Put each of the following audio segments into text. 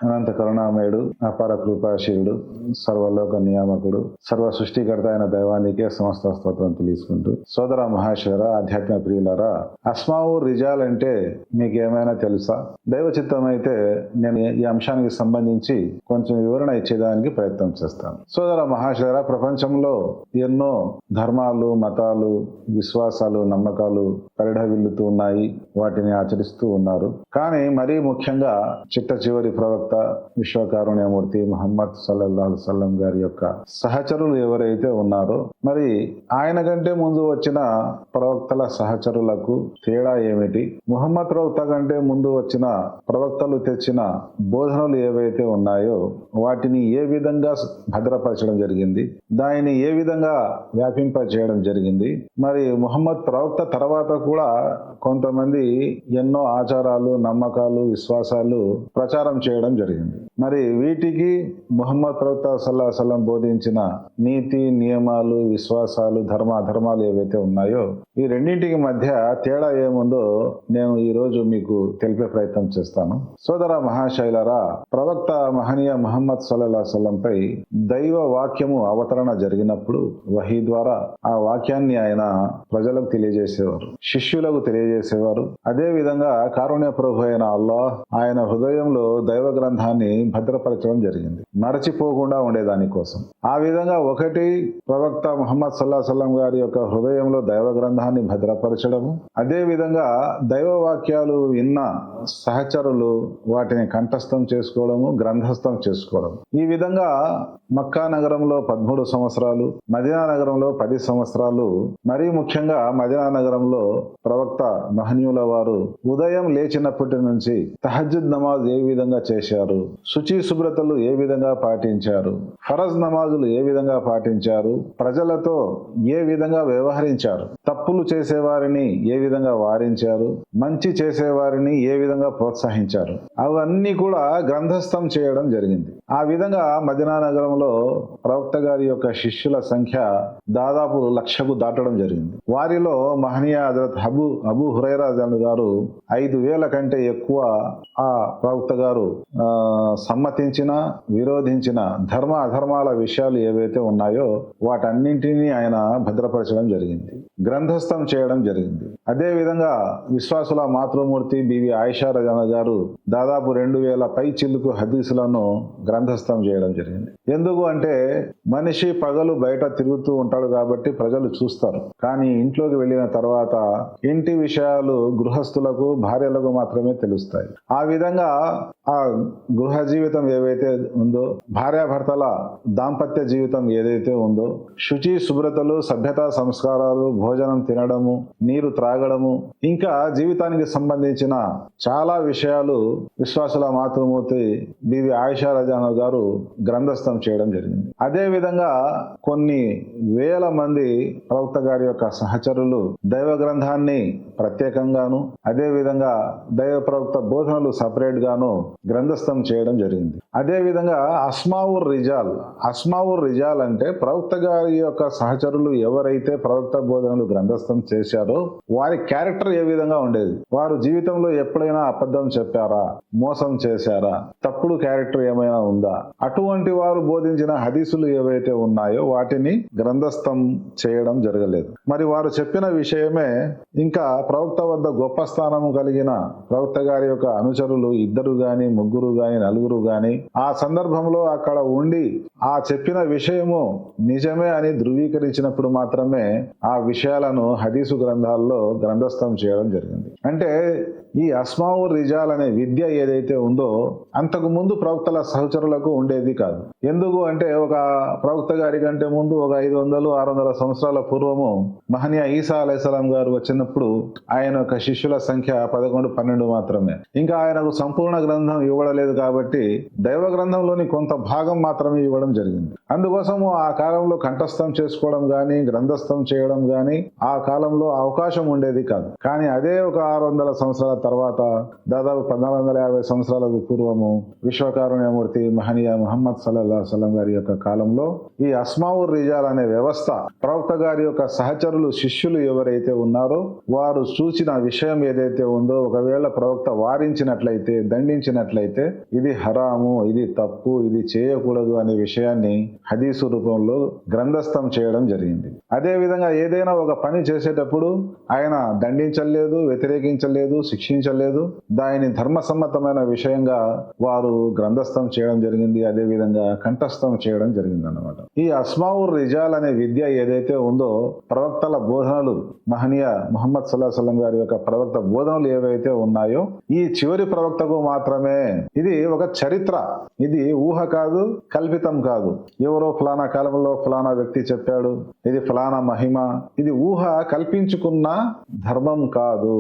అనంత కరుణామయుడు, అపార కృపాశీలుడు, సర్వలోక నియామకుడు, సర్వ సృష్టికర్త అయిన దైవానికే సమస్త స్తోత్రం తెలుసుకుంటూ, సోదర మహాశివర, ఆధ్యాత్మిక ప్రియులరా, అస్మావు రిజాల్ అంటే మీకేమైనా తెలుసా? దైవ చిత్తం అయితే నేను ఈ అంశానికి సంబంధించి కొంచెం వివరణ ఇచ్చేదానికి ప్రయత్నం చేస్తాను. సోదర మహాశివర, ప్రపంచంలో ఎన్నో ధర్మాలు, మతాలు, విశ్వాసాలు, నమ్మకాలు పరిఢవిల్లుతూ ఉన్నాయి. వాటిని ఆచరిస్తూ ఉన్నారు. కానీ మరీ ముఖ్యంగా చిట్ట చివరి ప్రవక్త విశ్వకారుణ్యమూర్తి ముహమ్మద్ సల్లల్లాహు అలైహి వసల్లం గారి యొక్క సహచరులు ఎవరైతే ఉన్నారో, మరి ఆయన కంటే ముందు వచ్చిన ప్రవక్తల సహచరులకు తేడా ఏమిటి? ముహమ్మద్ ప్రవక్త కంటే ముందు వచ్చిన ప్రవక్తలు తెచ్చిన బోధనలు ఏవైతే ఉన్నాయో వాటిని ఏ విధంగా భద్రపరచడం జరిగింది, దానిని ఏ విధంగా వ్యాపింపచేయడం జరిగింది. మరి ముహమ్మద్ ప్రవక్త తర్వాత కూడా కొంతమంది ఎన్నో ఆచారాలు, నమ్మకాలు, విశ్వాసాలు ప్రచారం చేయడం జరిగింది. మరి వీటికి ముహమ్మద్ ప్రవక్త సల్లల్లాహు అలైహి వసల్లం బోధించిన నీతి, నియమాలు, విశ్వాసాలు, అధర్మాలు ఏవైతే ఉన్నాయో ఈ రెండింటికి మధ్య తేడా ఏముందో నేను ఈ రోజు మీకు తెలిపే ప్రయత్నం చేస్తాను. సోదర మహాశైలరా, ప్రవక్త మహనీయ ముహమ్మద్ సల్లల్లాహు అలైహి వసల్లంపై దైవ వాక్యము అవతరణ జరిగినప్పుడు వహీ ద్వారా ఆ వాక్యాన్ని ఆయన ప్రజలకు తెలియజేసేవారు, శిష్యులకు తెలియజేసేవారు. అదే విధంగా కారుణ్య ప్రభు అయిన అల్లాహ్ ఆయన హృదయంలో దైవ గ్రంథాన్ని భద్రపరచడం జరిగింది, మరచిపోకుండా ఉండేదాని కోసం. ఆ విధంగా ఒకటి ప్రవక్త ముహమ్మద్ సల్లల్లాహు అలైహి వసల్లం గారి యొక్క హృదయంలో దైవ గ్రంథాన్ని భద్రపరచడము, అదే విధంగా దైవ వాక్యాలు విన్న సహచరులు వాటిని కంఠస్థం చేసుకోవడము, గ్రంథస్థం చేసుకోవడం. ఈ విధంగా మక్కా నగరంలో 13 సంవత్సరాలు, మదీనా నగరంలో 10 సంవత్సరాలు, మరీ ముఖ్యంగా మదీనా నగరంలో ప్రవక్త మహనీయుల వారు ఉదయం లేచినప్పటి నుంచి తహజ్జుద్ నమాజ్ ఏ విధంగా చేశారు, శుచి శుభ్రతలు ఏ విధంగా పాటించారు, ఫరజ్ నమాజులు ఏ విధంగా పాటించారు, ప్రజలతో ఏ విధంగా వ్యవహరించారు, తప్పులు చేసేవారిని ఏ విధంగా వారించారు, మంచి చేసేవారిని ఏ విధంగా ప్రోత్సహించారు, అవన్నీ కూడా గ్రంథస్థం చేయడం జరిగింది. ఆ విధంగా మదీనా నగరంలో ప్రవక్త గారి యొక్క శిష్యుల సంఖ్య దాదాపు 1,00,000కు దాటడం జరిగింది. వారిలో మహనీయ హజరత్ అబూ హురైరా గారు 5,000 కంటే ఎక్కువ ఆ ప్రవక్త గారు సమ్మతించిన, విరోధించిన అధర్మాల విషయాలు ఏవైతే ఉన్నాయో వాటన్నింటినీ ఆయన భద్రపరచడం జరిగింది, గ్రంథస్థం చేయడం జరిగింది. అదే విధంగా విశ్వాసుల మాతృమూర్తి బీబీ ఆయిషా రజానా గారు దాదాపు 2,000 పై చిల్లుకు హదీసులను గ్రంథస్థం చేయడం జరిగింది. ఎందుకు అంటే మనిషి పగలు బయట తిరుగుతూ ఉంటాడు కాబట్టి ప్రజలు చూస్తారు, కానీ ఇంట్లోకి వెళ్ళిన తర్వాత ఇంటి విషయాలు గృహస్థులకు, భార్యలకు మాత్రమే తెలుస్తాయి. ఆ విధంగా ఆ గృహ జీవితం ఏవైతే ఉందో, భార్యాభర్తల దాంపత్య జీవితం ఏదైతే ఉందో, శుచి శుభ్రతలు, సభ్యతా సంస్కారాలు, భోజనం తినడము, నీరు త్రాగడము, ఇంకా జీవితానికి సంబంధించిన చాలా విషయాలు విశ్వాసుల మాతృమూర్తి బీబీ ఆయిషా రజానా గారు గ్రంథస్థం చేయడం జరిగింది. అదే విధంగా కొన్ని వేల మంది ప్రవక్త గారి యొక్క సహచరులు దైవ గ్రంథాన్ని ప్రత్యేకంగాను, అదే విధంగా దైవ ప్రవక్త బోధనలు సపరేట్ గాను గ్రంథస్థం చేయడం జరిగింది. అదే విధంగా అస్మావుర్ రిజాల్ అంటే ప్రవక్త గారి యొక్క సహచరులు ఎవరైతే ప్రవక్త బోధనలు గ్రంథస్థం చేశారో వారి క్యారెక్టర్ ఏ విధంగా ఉండేది, వారు జీవితంలో ఎప్పుడైనా అబద్ధం చెప్పారా, మోసం చేశారా, తప్పుడు క్యారెక్టర్ ఏమైనా ఉందా, అటువంటి వారు బోధించిన హదీసులు ఏవైతే ఉన్నాయో వాటిని గ్రంథస్థం చేయడం జరగలేదు. మరి వారు చెప్పిన విషయమే ఇంకా ప్రవక్త వద్ద గొప్ప స్థానము కలిగిన ప్రవక్త గారి యొక్క అనుచరులు 2 గాని 3 గాని 4 గాని ఆ సందర్భంలో అక్కడ ఉండి ఆ చెప్పిన విషయము నిజమే అని ధృవీకరించినప్పుడు మాత్రమే ఆ విషయాలను హదీసు గ్రంథాల్లో గ్రంథస్థం చేయడం జరిగింది. అంటే ఈ అస్మావు రిజాల్ అనే విద్య ఏదైతే ఉందో అంతకు ముందు ప్రవక్తల సహచరులకు ఉండేది కాదు. ఎందుకు అంటే ఒక ప్రవక్త గారి కంటే ముందు ఒక 500-600 సంవత్సరాల పూర్వము మహనీయ ఈసా అలైహిస్సలాం గారు వచ్చినప్పుడు ఆయన యొక్క శిష్యుల సంఖ్య 11-12 మాత్రమే. ఇంకా ఆయనకు సంపూర్ణ గ్రంథం ఇవ్వడలేదు కాబట్టి దైవ గ్రంథంలోని కొంత భాగం మాత్రమే ఇవ్వడం జరిగింది. అందుకోసము ఆ కాలంలో కంఠస్థం చేసుకోవడం గాని, గ్రంథస్థం చేయడం గాని ఆ కాలంలో అవకాశం ఉండేది కాదు. కానీ అదే ఒక 600 సంవత్సరాల తర్వాత దాదాపు 1450 సంవత్సరాలకు పూర్వము విశ్వకారుణ్యమూర్తి మహనీయ ముహమ్మద్ సల్లల్లాహు అలైహి వసల్లం గారి యొక్క కాలంలో ఈ అస్మావుర్ రిజాల్ అనే వ్యవస్థ ప్రవక్త గారి యొక్క సహచరులు శిష్యులు ఎవరైతే ఉన్నారో వారు చూసిన విషయం ఏదైతే ఉందో ఒకవేళ ప్రవక్త వారించినట్లయితే దండించినట్లయితే ఇది హరాము, ఇది తప్పు, ఇది చేయకూడదు అనే విషయాన్ని హదీసు రూపంలో గ్రంథస్థం చేయడం జరిగింది. అదే విధంగా ఏదైనా ఒక పని చేసేటప్పుడు ఆయన దండించలేదు, వ్యతిరేకించలేదు, శిక్షించలేదు. దానిని ధర్మసమ్మతమైన విషయంగా వారు గ్రంథస్థం చేయడం జరిగింది. అదే విధంగా కంఠస్థం చేయడం జరిగింది అన్నమాట. ఈ అస్మావుర్ రిజాల్ అనే విద్య ఏదైతే ఉందో ప్రవక్తల బోధనలు మహనీయ ముహమ్మద్ సల్లల్లాహు అలైహి వసల్లం గారి యొక్క ప్రవక్త బోధనలు ఏవైతే ఉన్నాయో ఈ చివరి ప్రవక్తకు మాత్రమే ఇది ఒక చరిత్ర, ఇది ఊహ కాదు, కల్పితం కాదు. ఎవరో ఫలానా కాలంలో ఫలానా వ్యక్తి చెప్పాడు, ఇది ఫలానా మహిమ, ఇది ఊహ కల్పించుకున్న ధర్మం కాదు.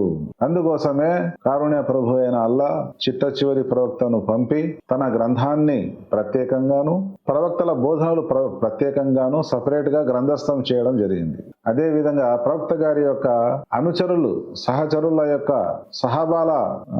అందుకోసమే కారుణ్య ప్రభు అయిన అల్లా చిట్ట చివరి ప్రవక్తను పంపి తన గ్రంథాన్ని ప్రత్యేకంగాను ప్రవక్తల బోధనలు ప్రత్యేకంగాను సపరేట్ గా గ్రంథస్థం చేయడం జరిగింది. అదే విధంగా ప్రవక్త గారి యొక్క అనుచరులు, సహచరుల యొక్క సహాబాల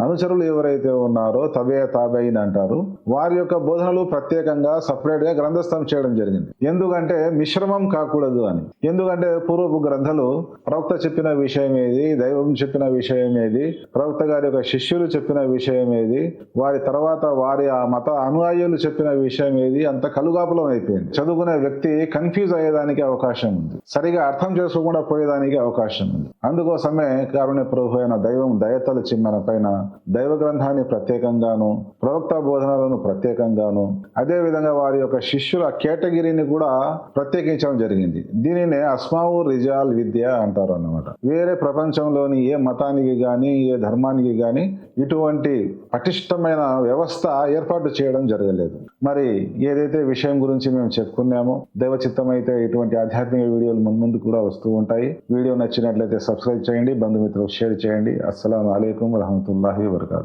అనుచరులు ఎవరైతే ఉన్నారో తబే తాబైన్ అంటారు, వారి యొక్క బోధనలు ప్రత్యేకంగా సపరేట్ గా గ్రంథస్థం చేయడం జరిగింది. ఎందుకంటే మిశ్రమం కాకూడదు అని. ఎందుకంటే పూర్వపు గ్రంథాలు ప్రవక్త చెప్పిన విషయం ఏది, దైవం చెప్పిన విషయం ఏది, ప్రవక్త గారి యొక్క శిష్యులు చెప్పిన విషయం ఏది, వారి తర్వాత వారి ఆ మత అనుయాయులు చెప్పిన విషయం ఏది అంత కలుగాపులం అయిపోయింది. చదువుకునే వ్యక్తి కన్ఫ్యూజ్ అయ్యేదానికి అవకాశం ఉంది, సరిగా అర్థం చేసుకోకుండా పోయేదానికి అవకాశం ఉంది. అందుకోసమే కారుణ్య ప్రభు అయిన దైవం దయతలచి మన పైన దైవ గ్రంథాన్ని ప్రత్యేకంగాను ప్రవక్త బోధనలను ప్రత్యేకంగాను అదే విధంగా వారి యొక్క శిష్యుల కేటగిరీని కూడా ప్రత్యేకించడం జరిగింది. దీనినే అస్మావుర్ రిజాల్ విద్య అంటారు అన్నమాట. వేరే ప్రపంచంలోని ఏ మతానికి గాని ఏ ధర్మానికి గాని ఇటువంటి పటిష్టమైన వ్యవస్థ ఏర్పాటు చేయడం జరగలేదు. మరి ఏదైతే విషయం గురించి మేము చెప్పుకున్నామో దైవ చిత్తమైతే ఇటువంటి ఆధ్యాత్మిక వీడియోలు ముందు కూడా వస్తూ ఉంటాయి. వీడియో నచ్చినట్లయితే సబ్స్క్రైబ్ చేయండి, బంధుమిత్రులకు షేర్ చేయండి. అస్సలాము అలైకుం వరహమతుల్లాహి వబరకాతుహు.